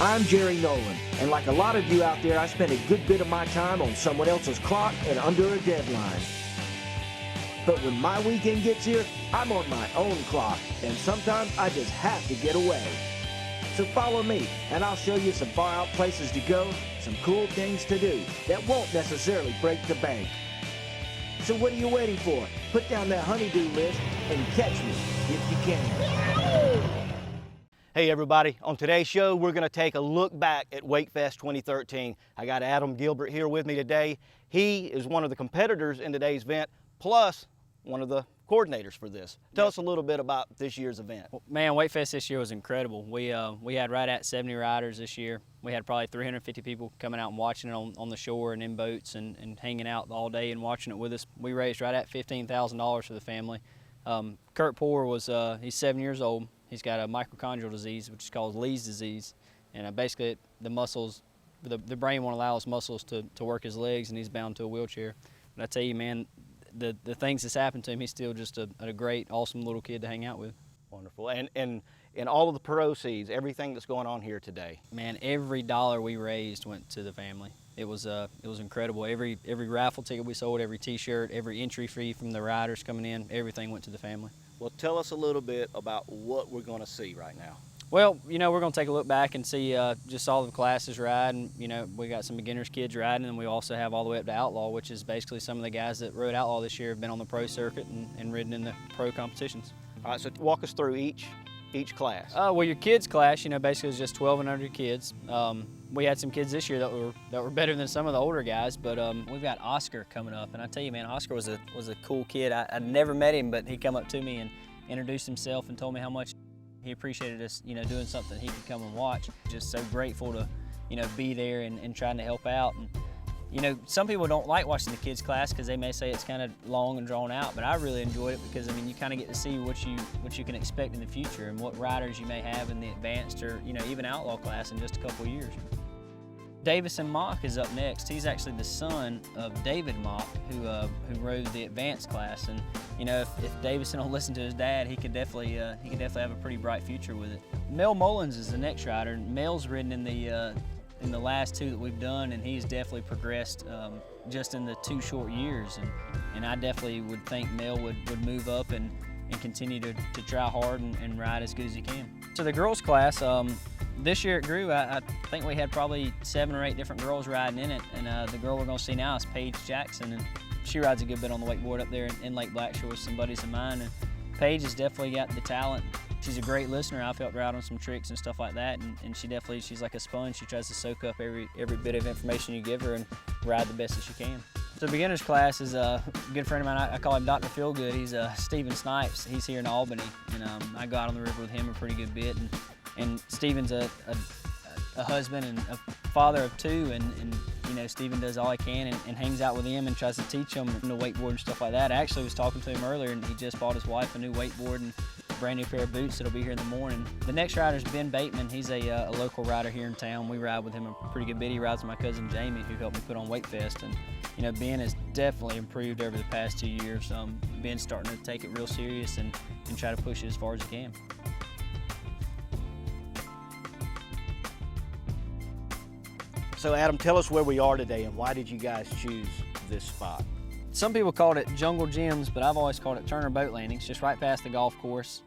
I'm Jerry Nolan, and like a lot of you out there, I spend a good bit of my time on someone else's clock and under a deadline. But when my weekend gets here, I'm on my own clock, and sometimes I just have to get away. So follow me, and I'll show you some far-out places to go, some cool things to do that won't necessarily break the bank. So what are you waiting for? Put down that honey-do list and catch me if you can. Hey everybody, on today's show we're going to take a look back at WakeFest 2013. I got Adam Gilbert here with me today. He is one of the competitors in today's event, plus one of the coordinators for this. Tell us a little bit about this year's event. Well, man, WakeFest this year was incredible. We had right at 70 riders this year. We had probably 350 people coming out and watching it on the shore and in boats and hanging out all day and watching it with us. We raised right at $15,000 for the family. Kurt Poor was, he's 7 years old. He's got a mitochondrial disease, which is called Lee's disease. And basically the muscles, the brain won't allow his muscles to work his legs, and he's bound to a wheelchair. But I tell you, man, the things that's happened to him, he's still just a great, awesome little kid to hang out with. Wonderful. And all of the proceeds, everything that's going on here today. Man, every dollar we raised went to the family. It was incredible. Every raffle ticket we sold, every T-shirt, every entry fee from the riders coming in, everything went to the family. Well, tell us a little bit about what we're going to see right now. Well, you know, we're going to take a look back and see just all the classes riding. You know, we got some beginners kids riding, and we also have all the way up to Outlaw, which is basically some of the guys that rode Outlaw this year have been on the pro circuit and ridden in the pro competitions. All right, so walk us through each class. Well, your kids class, you know, basically is just 12 and under kids. We had some kids this year that were better than some of the older guys, but we've got Oscar coming up, and I tell you, man, Oscar was a cool kid. I'd never met him, but he come up to me and introduced himself and told me how much he appreciated us, you know, doing something he could come and watch. Just so grateful to, you know, be there and trying to help out. And you know, some people don't like watching the kids class because they may say it's kind of long and drawn out, but I really enjoyed it because, I mean, you kind of get to see what you can expect in the future and what riders you may have in the advanced or, you know, even outlaw class in just a couple of years. Davison Mock is up next. He's actually the son of David Mock, who rode the advanced class. And you know, if Davison will listen to his dad, he could definitely have a pretty bright future with it. Mel Mullins is the next rider. Mel's ridden in the last two that we've done, and he's definitely progressed just in the 2 short years. And I definitely would think Mel would move up and continue to try hard and ride as good as he can. So the girls class, this year it grew. I think we had probably 7 or 8 different girls riding in it, and the girl we're going to see now is Paige Jackson, and she rides a good bit on the wakeboard up there in Lake Blackshore with some buddies of mine. And Paige has definitely got the talent. She's a great listener. I've helped her out on some tricks and stuff like that, and she's like a sponge. She tries to soak up every bit of information you give her and ride the best that she can. The beginners class is a good friend of mine. I call him Dr. Feelgood. He's Steven Snipes. He's here in Albany, and I go out on the river with him a pretty good bit. And Steven's a husband and a father of 2, and you know, Steven does all he can and hangs out with him and tries to teach them the wakeboard and stuff like that. I actually was talking to him earlier, and he just bought his wife a new wakeboard and a brand new pair of boots that'll be here in the morning. The next rider is Ben Bateman. He's a local rider here in town. We ride with him a pretty good bit. He rides with my cousin Jamie, who helped me put on WakeFest. And you know, Ben has definitely improved over the past 2 years. Ben's starting to take it real serious and try to push it as far as he can. So Adam, tell us where we are today and why did you guys choose this spot? Some people called it Jungle Gyms, but I've always called it Turner Boat Landings, just right past the golf course.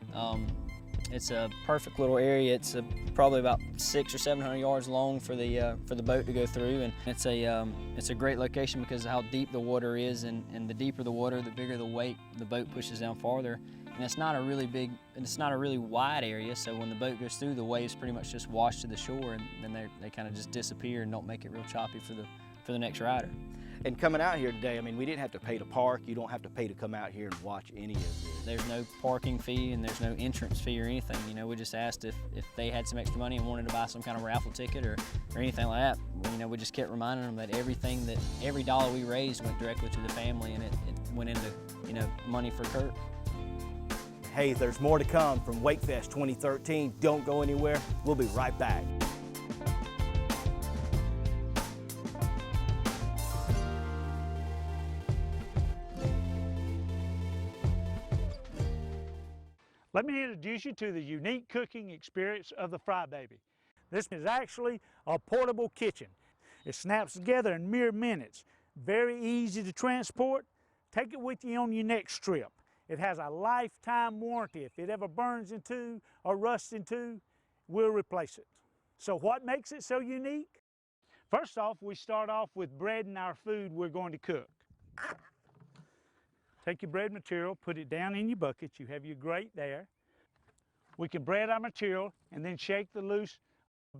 It's a perfect little area. It's probably about 600 or 700 yards long for the boat to go through, and it's a great location because of how deep the water is, and the deeper the water, the bigger the weight the boat pushes down farther. And it's not a really wide area, so when the boat goes through, the waves pretty much just wash to the shore, and then they kind of just disappear and don't make it real choppy for the next rider. And coming out here today, I mean, we didn't have to pay to park. You don't have to pay to come out here and watch any of this. There's no parking fee and there's no entrance fee or anything. You know, we just asked if they had some extra money and wanted to buy some kind of raffle ticket or anything like that. You know, we just kept reminding them that every dollar we raised went directly to the family, and it went into, you know, money for Kurt. Hey, there's more to come from WakeFest 2013. Don't go anywhere. We'll be right back. Let me introduce you to the unique cooking experience of the Fry Baby. This is actually a portable kitchen. It snaps together in mere minutes. Very easy to transport. Take it with you on your next trip. It has a lifetime warranty. If it ever burns in two or rusts in two, we'll replace it. So what makes it so unique? First off, we start off with breading our food we're going to cook. Take your bread material, put it down in your bucket. You have your grate there. We can bread our material and then shake the loose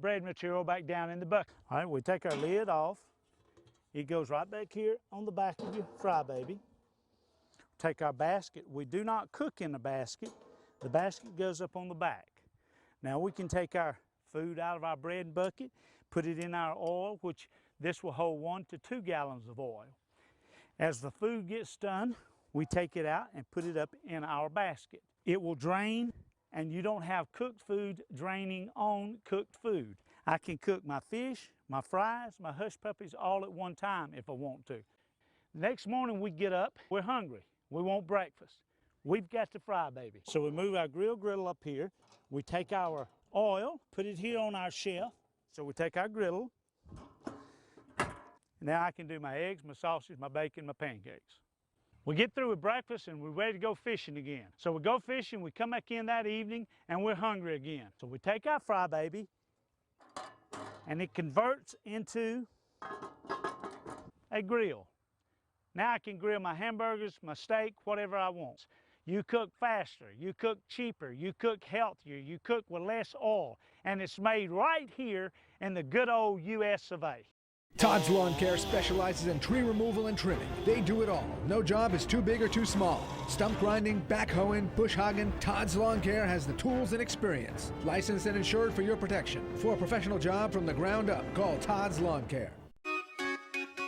bread material back down in the bucket. All right, we take our lid off. It goes right back here on the back of your fry baby. Take our basket. We do not cook in the basket. The basket goes up on the back. Now we can take our food out of our bread bucket, put it in our oil, which this will hold 1 to 2 gallons of oil. As the food gets done, we take it out and put it up in our basket. It will drain, and you don't have cooked food draining on cooked food. I can cook my fish, my fries, my hush puppies all at one time if I want to. The next morning we get up, we're hungry. We want breakfast. We've got to fry, baby. So we move our griddle up here. We take our oil, put it here on our shelf. So we take our griddle. Now I can do my eggs, my sausage, my bacon, my pancakes. We get through with breakfast and we're ready to go fishing again. So we go fishing, we come back in that evening and we're hungry again. So we take our fry baby and it converts into a grill. Now I can grill my hamburgers, my steak, whatever I want. You cook faster, you cook cheaper, you cook healthier, you cook with less oil, and it's made right here in the good old US of A. Todd's Lawn Care specializes in tree removal and trimming. They do it all. No job is too big or too small. Stump grinding, backhoeing, bush hogging, Todd's Lawn Care has the tools and experience. Licensed and insured for your protection. For a professional job from the ground up, call Todd's Lawn Care.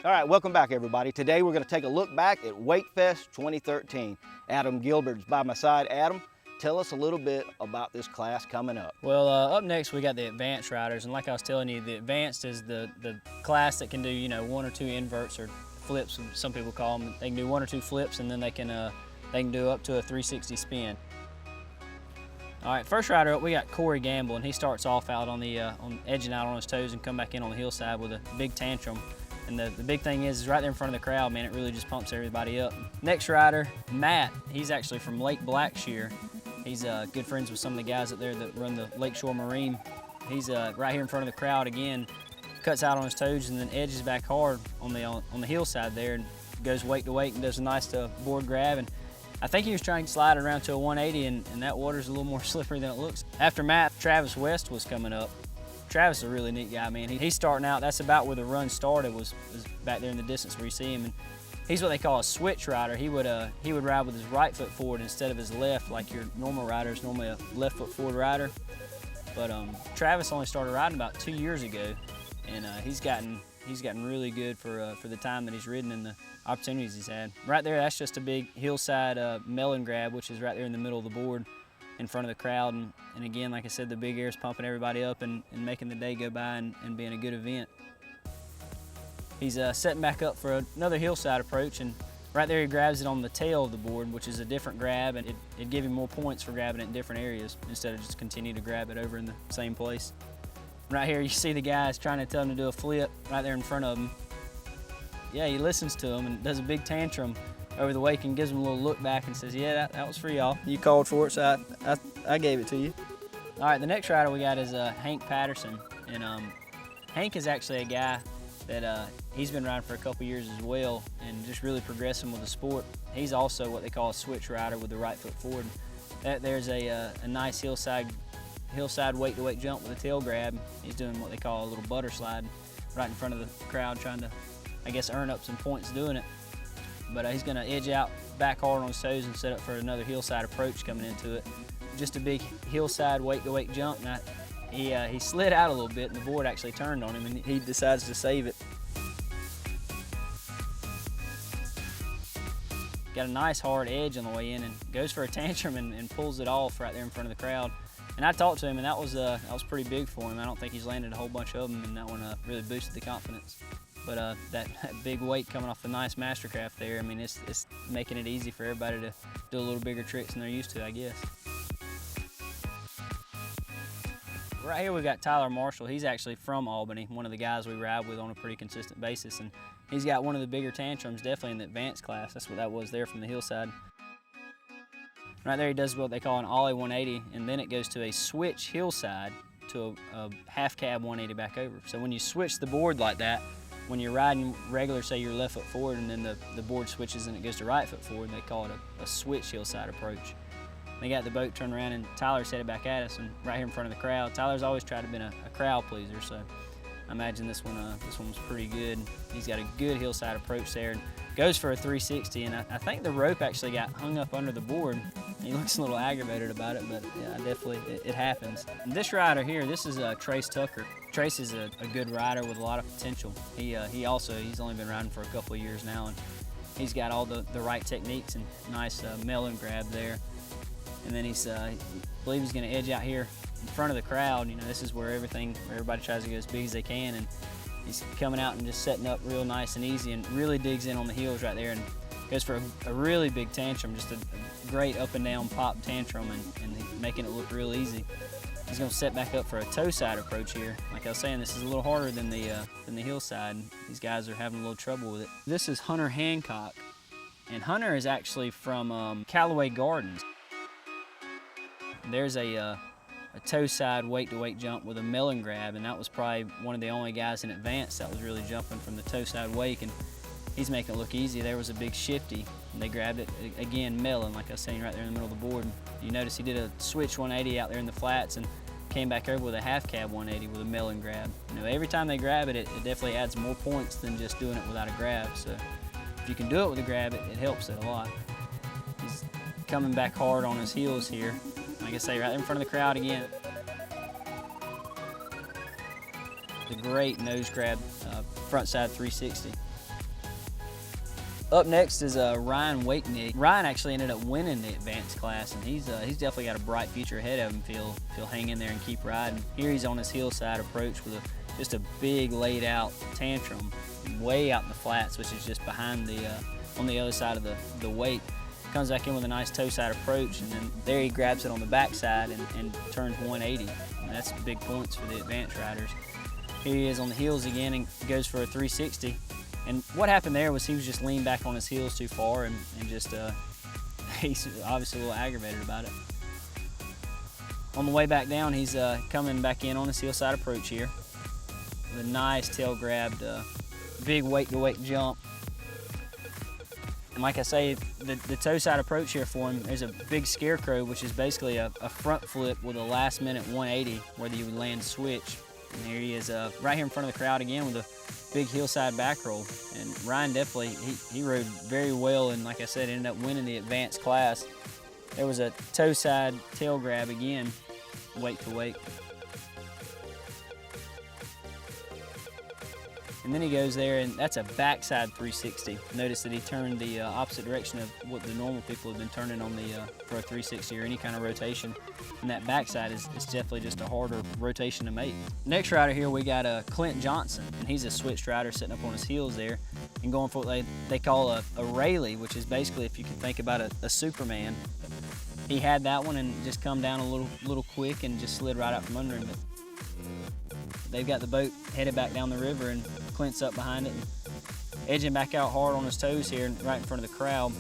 All right, welcome back, everybody. Today we're going to take a look back at WakeFest 2013. Adam Gilbert's by my side. Adam, tell us a little bit about this class coming up. Well, up next we got the advanced riders, and like I was telling you, the advanced is the class that can do, you know, 1 or 2 inverts or flips, some people call them. They can do 1 or 2 flips, and then they can do up to a 360 spin. All right, first rider up we got Corey Gamble, and he starts off out on the edging out on his toes and come back in on the hillside with a big tantrum. And the big thing is right there in front of the crowd, man, it really just pumps everybody up. Next rider, Matt, he's actually from Lake Blackshear. He's good friends with some of the guys up there that run the Lakeshore Marine. He's right here in front of the crowd again, cuts out on his toes and then edges back hard on the hillside there and goes wake to wake and does a nice board grab. And I think he was trying to slide it around to a 180 and that water's a little more slippery than it looks. After Matt, Travis West was coming up. Travis is a really neat guy, man. He's starting out, that's about where the run started, was back there in the distance where you see him. And he's what they call a switch rider. He would ride with his right foot forward instead of his left, like your normal rider is normally a left foot forward rider. But Travis only started riding about 2 years ago, and he's gotten really good for the time that he's ridden and the opportunities he's had. Right there, that's just a big hillside melon grab, which is right there in the middle of the board in front of the crowd. And again, like I said, the big air's pumping everybody up and making the day go by and being a good event. He's setting back up for another hillside approach, and right there he grabs it on the tail of the board, which is a different grab, and it'd give him more points for grabbing it in different areas instead of just continue to grab it over in the same place. Right here you see the guys trying to tell him to do a flip right there in front of him. Yeah, he listens to him and does a big tantrum over the wake and gives him a little look back and says, yeah, that was for y'all. You called for it, so I gave it to you. All right, the next rider we got is Hank Patterson. And Hank is actually a guy that he's been riding for a couple years as well and just really progressing with the sport. He's also what they call a switch rider with the right foot forward. There's a nice hillside wake to wake jump with a tail grab. He's doing what they call a little butter slide right in front of the crowd, trying to, I guess, earn up some points doing it. But he's gonna edge out back hard on his toes and set up for another hillside approach coming into it. Just a big hillside wake to wake jump. And he slid out a little bit and the board actually turned on him and he decides to save it. Got a nice hard edge on the way in and goes for a tantrum and pulls it off right there in front of the crowd. And I talked to him and that was pretty big for him. I don't think he's landed a whole bunch of them, and that one really boosted the confidence. But that big weight coming off the nice Mastercraft there, I mean, it's making it easy for everybody to do a little bigger tricks than they're used to, I guess. Right here we've got Tyler Marshall. He's actually from Albany, one of the guys we ride with on a pretty consistent basis, and he's got one of the bigger tantrums definitely in the advanced class. That's what that was there from the hillside. Right there he does what they call an ollie 180, and then it goes to a switch hillside to a half cab 180 back over. So when you switch the board like that, when you're riding regular, say you're left foot forward and then the board switches and it goes to right foot forward, they call it a switch hillside approach. They got the boat turned around and Tyler's headed back at us, and right here in front of the crowd. Tyler's always tried to be a crowd pleaser, so I imagine this one was pretty good. He's got a good hillside approach there and goes for a 360, and I think the rope actually got hung up under the board. He looks a little aggravated about it, but yeah, definitely it happens. And this rider here, this is Trace Tucker. Trace is a good rider with a lot of potential. He's only been riding for a couple of years now, and he's got all the right techniques and nice melon grab there. And then I believe he's going to edge out here in front of the crowd. You know, this is where everybody tries to go as big as they can, and he's coming out and just setting up real nice and easy and really digs in on the heels right there and goes for a really big tantrum, just a great up and down pop tantrum and making it look real easy. He's going to set back up for a toe side approach here. Like I was saying, this is a little harder than the hillside. These guys are having a little trouble with it. This is Hunter Hancock, and Hunter is actually from Callaway Gardens. There's a toe side weight to weight jump with a melon grab, and that was probably one of the only guys in advance that was really jumping from the toe side wake, and he's making it look easy. There was a big shifty, and they grabbed it again, melon, like I was saying, right there in the middle of the board. And you notice he did a switch 180 out there in the flats and came back over with a half cab 180 with a melon grab. You know, every time they grab it, it definitely adds more points than just doing it without a grab. So if you can do it with a grab, it helps it a lot. He's coming back hard on his heels here. Like I say, right in front of the crowd again. The great nose grab, front side 360. Up next is Ryan Wakenig. Ryan actually ended up winning the advanced class, and he's definitely got a bright future ahead of him if he'll hang in there and keep riding. Here he's on his hillside approach with just a big laid out tantrum way out in the flats, which is just behind on the other side of the weight. Comes back in with a nice toe side approach, and then there he grabs it on the back side and turns 180. And that's big points for the advanced riders. Here he is on the heels again and goes for a 360. And what happened there was he was just leaned back on his heels too far and just, he's obviously a little aggravated about it. On the way back down, he's coming back in on his heel side approach here with a nice tail grabbed, big weight to weight jump. And like I say, the toe side approach here for him, there's a big scarecrow, which is basically a front flip with a last minute 180, whether you would land switch. And here he is right here in front of the crowd again with a big hillside back roll. And Ryan definitely, he rode very well, and like I said, ended up winning the advanced class. There was a toe side tail grab again, weight to weight. And then he goes there, and that's a backside 360. Notice that he turned the opposite direction of what the normal people have been turning on for a 360 or any kind of rotation. And that backside is definitely just a harder rotation to make. Next rider here, we got Clint Johnson, and he's a switched rider sitting up on his heels there and going for what they call a Rayleigh, which is basically, if you can think about a Superman. He had that one and just come down a little quick and just slid right out from under him. But they've got the boat headed back down the river, and Clint's up behind it and edging back out hard on his toes here right in front of the crowd.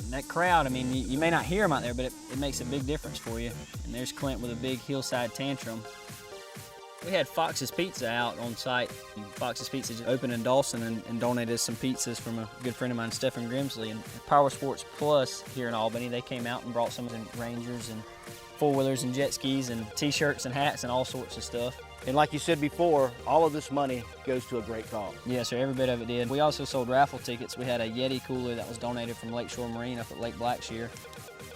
And that crowd, I mean, you may not hear him out there, but it makes a big difference for you. And there's Clint with a big hillside tantrum. We had Fox's Pizza out on site. Fox's Pizza just opened in Dawson and donated us some pizzas from a good friend of mine, Stephen Grimsley. And Power Sports Plus here in Albany, they came out and brought some of the Rangers and four-wheelers and jet skis and t-shirts and hats and all sorts of stuff. And like you said before, all of this money goes to a great cause. Yes, sir, every bit of it did. We also sold raffle tickets. We had a Yeti cooler that was donated from Lakeshore Marine up at Lake Blackshear.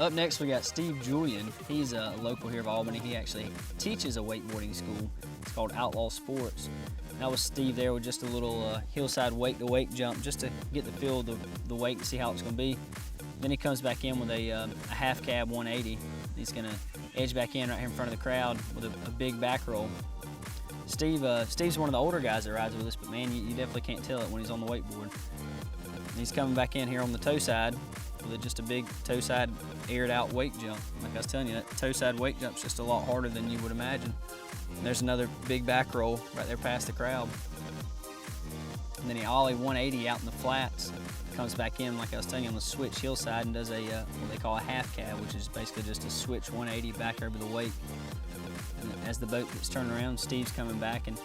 Up next, we got Steve Julian. He's a local here of Albany. He actually teaches a wakeboarding school. It's called Outlaw Sports. That was Steve there with just a little hillside wake-to-wake jump just to get the feel of the wake and see how it's going to be. Then he comes back in with a half cab 180. He's going to edge back in right here in front of the crowd with a big back roll. Steve's one of the older guys that rides with us, but man, you definitely can't tell it when he's on the wakeboard. And he's coming back in here on the toe side with just a big toe side aired out wake jump. Like I was telling you, that toe side wake jump's just a lot harder than you would imagine. And there's another big back roll right there past the crowd. And then he ollie 180 out in the flats, comes back in, like I was telling you, on the switch hillside and does a what they call a half cab, which is basically just a switch 180 back over the wake. And as the boat gets turned around, Steve's coming back, and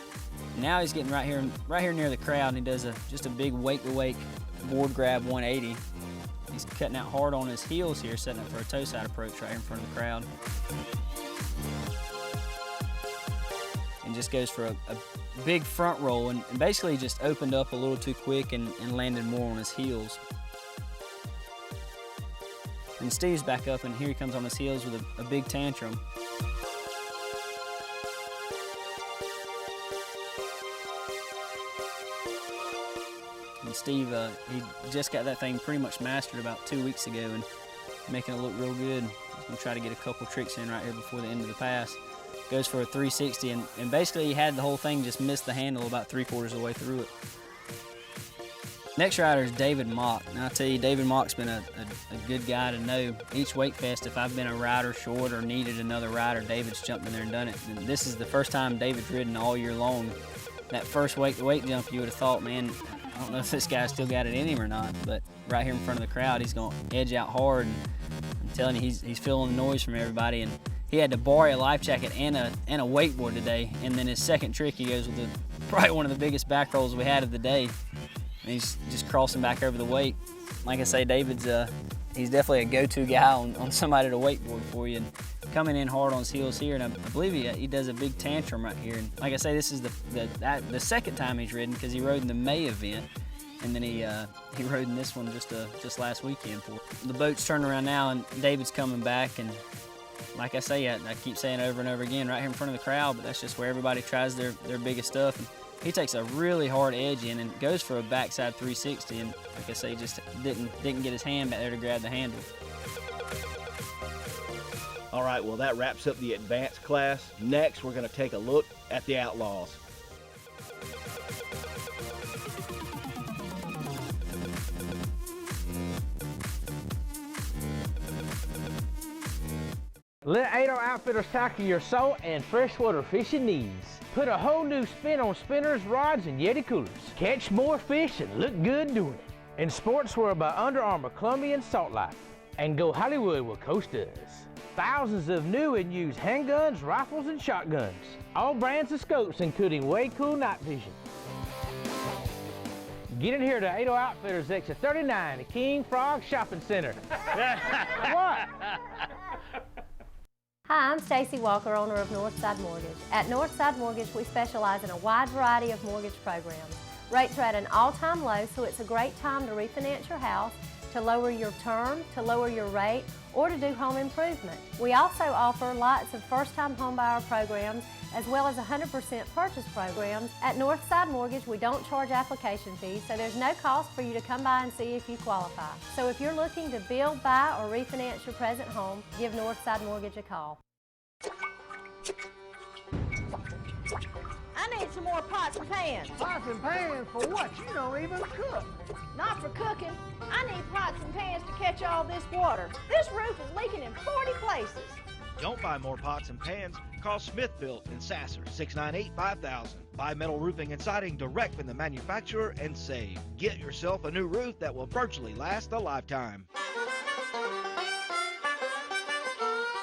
now he's getting right here near the crowd, and he does just a big wake-to-wake board grab 180. He's cutting out hard on his heels here, setting up for a toe side approach right here in front of the crowd. And just goes for a big front roll, and basically just opened up a little too quick and landed more on his heels. And Steve's back up, and here he comes on his heels with a big tantrum. And Steve, he just got that thing pretty much mastered about 2 weeks ago and making it look real good. He's gonna try to get a couple tricks in right here before the end of the pass. Goes for a 360, and basically he had the whole thing, just missed the handle about 3/4 of the way through it. Next rider is David Mock. And I'll tell you, David Mock's been a good guy to know. Each WakeFest, if I've been a rider short or needed another rider, David's jumped in there and done it. And this is the first time David's ridden all year long. That first wake-to-wake jump, you would have thought, man, I don't know if this guy's still got it in him or not, but right here in front of the crowd, he's going to edge out hard. And I'm telling you, he's feeling the noise from everybody. And he had to borrow a life jacket and a wakeboard today. And then his second trick, he goes with probably one of the biggest back rolls we had of the day. And he's just crossing back over the wake. Like I say, David's he's definitely a go-to guy on somebody to wakeboard for you. And coming in hard on his heels here, and I believe he does a big tantrum right here. And like I say, this is the second time he's ridden, because he rode in the May event, and then he rode in this one just last weekend for. The boat's turning around now, and David's coming back, and like I say, I keep saying over and over again, right here in front of the crowd, but that's just where everybody tries their biggest stuff. And he takes a really hard edge in and goes for a backside 360, and like I say, he just didn't get his hand back there to grab the handle. All right, well, that wraps up the advanced class. Next, we're going to take a look at the Outlaws. Let Ado Outfitters tackle your salt and freshwater fishing needs. Put a whole new spin on spinners, rods, and Yeti coolers. Catch more fish and look good doing it. And sportswear by Under Armour, Columbia, and Salt Life. And go Hollywood with Coast does. Thousands of new and used handguns, rifles, and shotguns. All brands of scopes, including Way Cool Night Vision. Get in here to Ado Outfitters, exit 39, the King Frog Shopping Center. What? Hi, I'm Stacy Walker, owner of Northside Mortgage. At Northside Mortgage, we specialize in a wide variety of mortgage programs. Rates are at an all-time low, so it's a great time to refinance your house, to lower your term, to lower your rate, or to do home improvement. We also offer lots of first-time homebuyer programs, as well as 100% purchase programs. At Northside Mortgage, we don't charge application fees, so there's no cost for you to come by and see if you qualify. So if you're looking to build, buy, or refinance your present home, give Northside Mortgage a call. I need some more pots and pans. Pots and pans for what? You don't even cook. Not for cooking. I need pots and pans to catch all this water. This roof is leaking in 40 places. Don't buy more pots and pans. Call Smith Built in Sasser, 698-5000. Buy metal roofing and siding direct from the manufacturer and save. Get yourself a new roof that will virtually last a lifetime.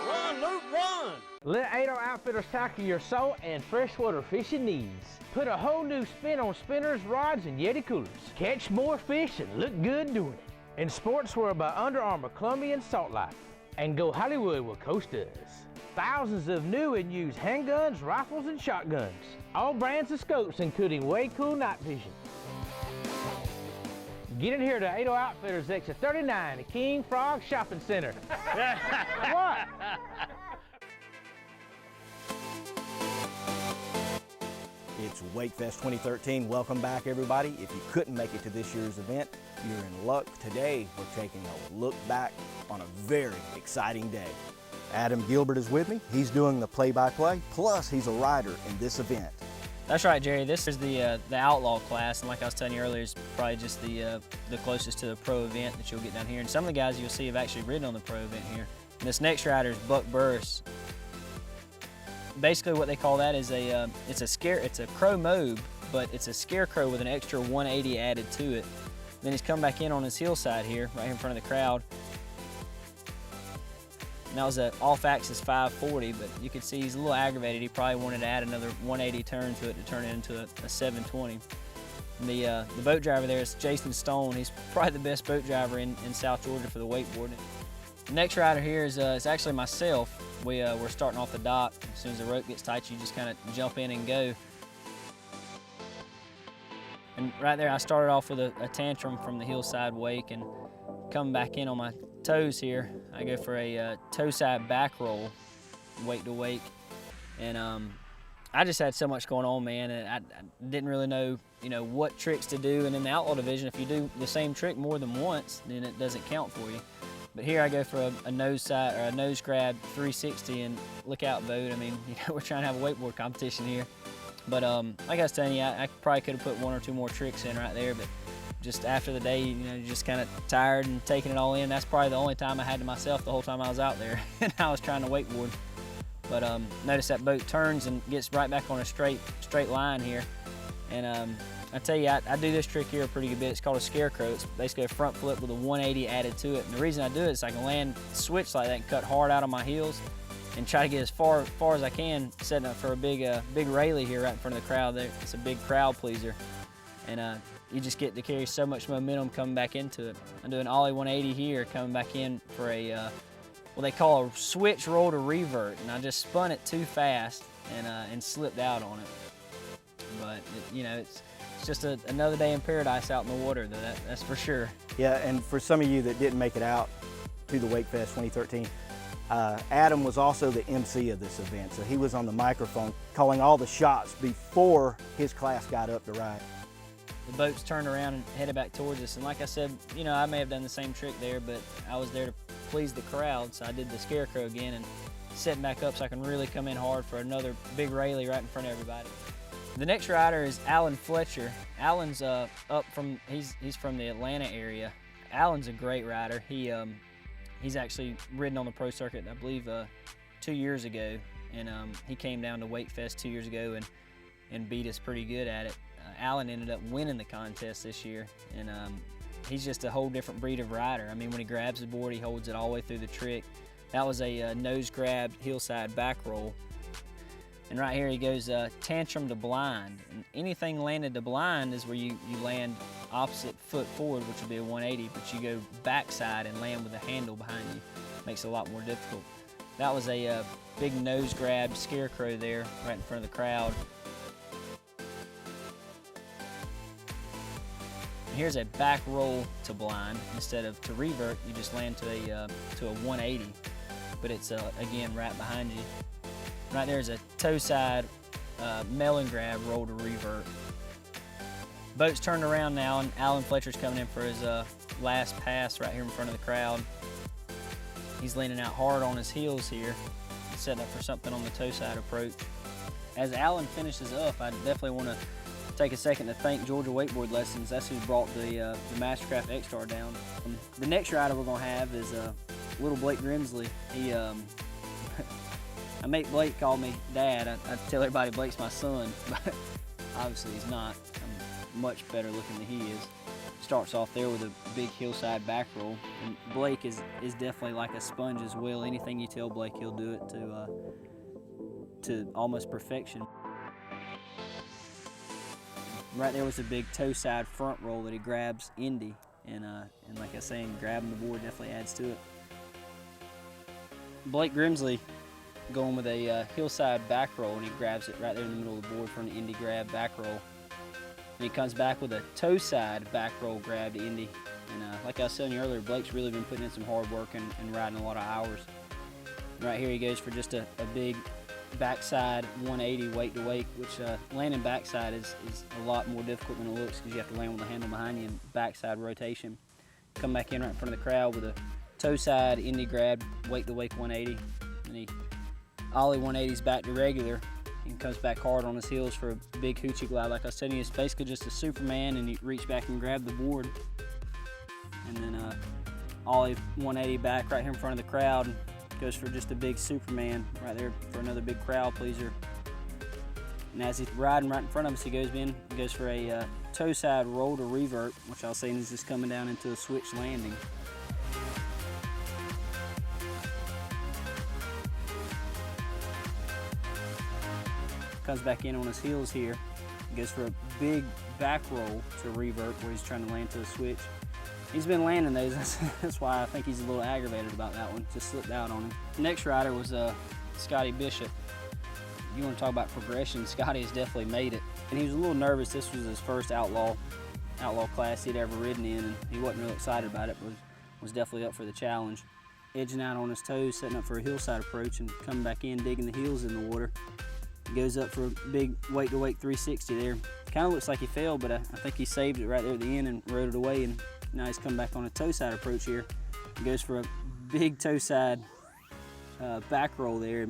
Run, Luke, run! Let Ado Outfitters tackle your salt and freshwater fishing needs. Put a whole new spin on spinners, rods, and Yeti coolers. Catch more fish and look good doing it. And sportswear by Under Armour, Columbia, and Salt Life. And go Hollywood with Coast does. Thousands of new and used handguns, rifles, and shotguns. All brands of scopes, including Way Cool Night Vision. Get in here to Ado Outfitters, exit 39, the King Frog Shopping Center. What? It's WakeFest 2013. Welcome back, everybody. If you couldn't make it to this year's event, you're in luck. Today, we're taking a look back on a very exciting day. Adam Gilbert is with me. He's doing the play-by-play, plus he's a rider in this event. That's right, Jerry. This is the Outlaw class, and like I was telling you earlier, it's probably just the closest to the pro event that you'll get down here. And some of the guys you'll see have actually ridden on the pro event here. And this next rider is Buck Burris. Basically, what they call that is it's a crow mobe, but it's a scarecrow with an extra 180 added to it. Then he's come back in on his hillside here, right here in front of the crowd. And that was an off-axis 540, but you could see he's a little aggravated. He probably wanted to add another 180 turn to it to turn it into a 720. And the boat driver there is Jason Stone. He's probably the best boat driver in South Georgia for the wakeboarding. The next rider here is actually myself. We're starting off the dock. As soon as the rope gets tight, you just kind of jump in and go. And right there, I started off with a tantrum from the hillside wake, and coming back in on my toes here, I go for a toe side back roll, wake to wake. And I just had so much going on, man, and I didn't really know, what tricks to do. And in the Outlaw division, if you do the same trick more than once, then it doesn't count for you. But here I go for a nose side or a nose grab 360, and look out, boat. I mean, we're trying to have a wakeboard competition here. But like I was telling you, I probably could have put one or two more tricks in right there, but just after the day, you're just kind of tired and taking it all in. That's probably the only time I had to myself the whole time I was out there, and I was trying to wakeboard. But notice that boat turns and gets right back on a straight line here. And I tell you, I do this trick here a pretty good bit. It's called a scarecrow. It's basically a front flip with a 180 added to it. And the reason I do it is I can land switch like that and cut hard out on my heels and try to get as far as I can, setting up for a big railie here right in front of the crowd there. It's a big crowd pleaser. And you just get to carry so much momentum coming back into it. I'm doing ollie 180 here, coming back in for a, what they call a switch roll to revert. And I just spun it too fast and slipped out on it. But, it's just another day in paradise out in the water, though, that's for sure. Yeah, and for some of you that didn't make it out to the WakeFest 2013, Adam was also the MC of this event, so he was on the microphone calling all the shots before his class got up to ride. The boats turned around and headed back towards us, and like I said, I may have done the same trick there, but I was there to please the crowd, so I did the scarecrow again and setting back up so I can really come in hard for another big railie right in front of everybody. The next rider is Alan Fletcher. Alan's he's from the Atlanta area. Alan's a great rider. He's actually ridden on the pro circuit, I believe, 2 years ago, and he came down to WakeFest 2 years ago and beat us pretty good at it. Alan ended up winning the contest this year, and he's just a whole different breed of rider. I mean, when he grabs the board, he holds it all the way through the trick. That was a nose grabbed hillside back roll. And right here he goes tantrum to blind. And anything landed to blind is where you land opposite foot forward, which would be a 180, but you go backside and land with a handle behind you. Makes it a lot more difficult. That was a big nose grab scarecrow there right in front of the crowd. And here's a back roll to blind. Instead of to revert, you just land to a 180, but it's again right behind you. Right there's a toe side melon grab roll to revert. Boat's turned around now, and Alan Fletcher's coming in for his last pass right here in front of the crowd. He's leaning out hard on his heels here, setting up for something on the toe side approach. As Alan finishes up, I definitely want to take a second to thank Georgia Wakeboard Lessons. That's who brought the Mastercraft X-Star down. The next rider we're going to have is little Blake Grimsley. I make Blake call me Dad. I tell everybody Blake's my son, but obviously he's not. I'm much better looking than he is. Starts off there with a big hillside back roll. And Blake is definitely like a sponge as well. Anything you tell Blake, he'll do it to almost perfection. Right there was a big toe side front roll that he grabs Indy. And like I was saying, grabbing the board definitely adds to it. Blake Grimsley going with a hillside back roll, and he grabs it right there in the middle of the board for an Indy grab back roll. And he comes back with a toe side back roll grab to Indy. And like I was telling you earlier, Blake's really been putting in some hard work and riding a lot of hours. And right here he goes for just a big backside 180 wake to wake, which landing backside is a lot more difficult than it looks because you have to land with the handle behind you and backside rotation. Come back in right in front of the crowd with a toe side Indy grab wake to wake 180, and he ollie 180s back to regular, He comes back hard on his heels for a big hoochie glide. Like I was telling you, it's basically just a Superman, and you reach back and grab the board. And then ollie 180 back right here in front of the crowd. Goes for just a big Superman right there for another big crowd pleaser. And as he's riding right in front of us, he goes for a toe side roll to revert, which I'll say is just coming down into a switch landing. Comes back in on his heels here. Goes for a big back roll to revert where he's trying to land to a switch. He's been landing those, that's why I think he's a little aggravated about that one. Just slipped out on him. The next rider was Scotty Bishop. You want to talk about progression, Scotty has definitely made it. And he was a little nervous. This was his first Outlaw class he'd ever ridden in, and he wasn't real excited about it, but was definitely up for the challenge. Edging out on his toes, setting up for a hillside approach, and coming back in, digging the heels in the water. He goes up for a big wake-to-wake 360 there. Kind of looks like he failed, but I think he saved it right there at the end and rode it away, and now he's come back on a toe side approach here. He goes for a big toe side back roll there.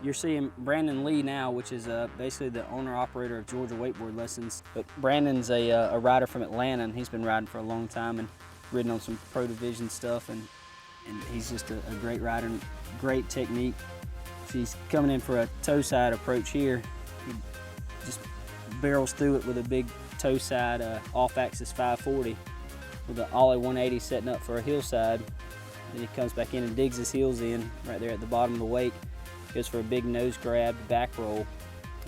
You're seeing Brandon Lee now, which is basically the owner-operator of Georgia Wakeboard Lessons. But Brandon's a rider from Atlanta, and he's been riding for a long time and ridden on some pro division stuff, and he's just a great rider and great technique. So he's coming in for a toe side approach here. He just barrels through it with a big toe side off-axis 540 with an ollie 180 setting up for a hillside. Then he comes back in and digs his heels in right there at the bottom of the wake. Goes for a big nose grab back roll.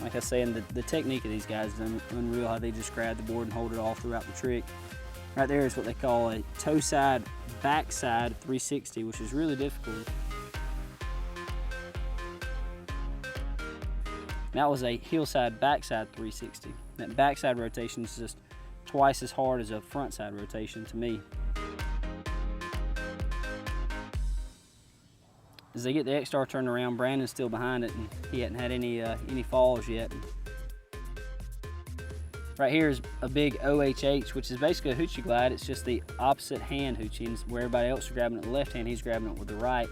Like I was saying, the technique of these guys is unreal, how they just grab the board and hold it all throughout the trick. Right there is what they call a toe side backside 360, which is really difficult. That was a hillside backside 360. That backside rotation is just twice as hard as a frontside rotation to me. As they get the X-Star turned around, Brandon's still behind it, and he hadn't had any falls yet. Right here is a big OHH, which is basically a hoochie glide. It's just the opposite hand hoochie, and where everybody else is grabbing it with the left hand, he's grabbing it with the right.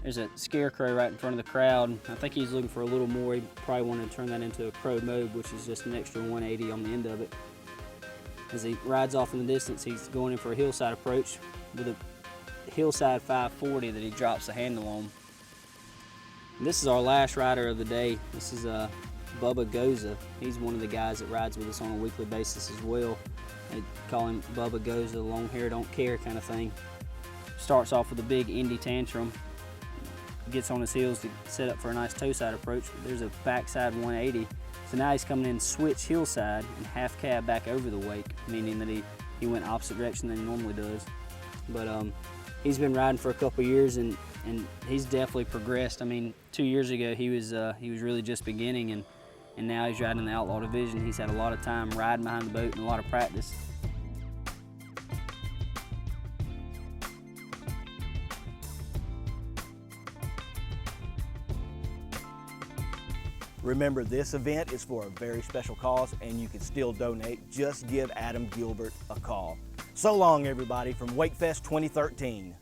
There's a scarecrow right in front of the crowd. I think he's looking for a little more. He probably wanted to turn that into a pro mode, which is just an extra 180 on the end of it. As he rides off in the distance, he's going in for a hillside approach with a hillside 540 that he drops the handle on. And this is our last rider of the day. This is Bubba Goza. He's one of the guys that rides with us on a weekly basis as well. They call him Bubba Goza, long hair don't care kind of thing. Starts off with a big Indy tantrum. Gets on his heels to set up for a nice toe side approach. There's a backside 180. So now he's coming in switch hillside and half cab back over the wake, meaning that he went opposite direction than he normally does. But he's been riding for a couple years, and he's definitely progressed. I mean, 2 years ago he was really just beginning, and now he's riding in the Outlaw division. He's had a lot of time riding behind the boat and a lot of practice. Remember, this event is for a very special cause, and you can still donate. Just give Adam Gilbert a call. So long, everybody, from WakeFest 2013.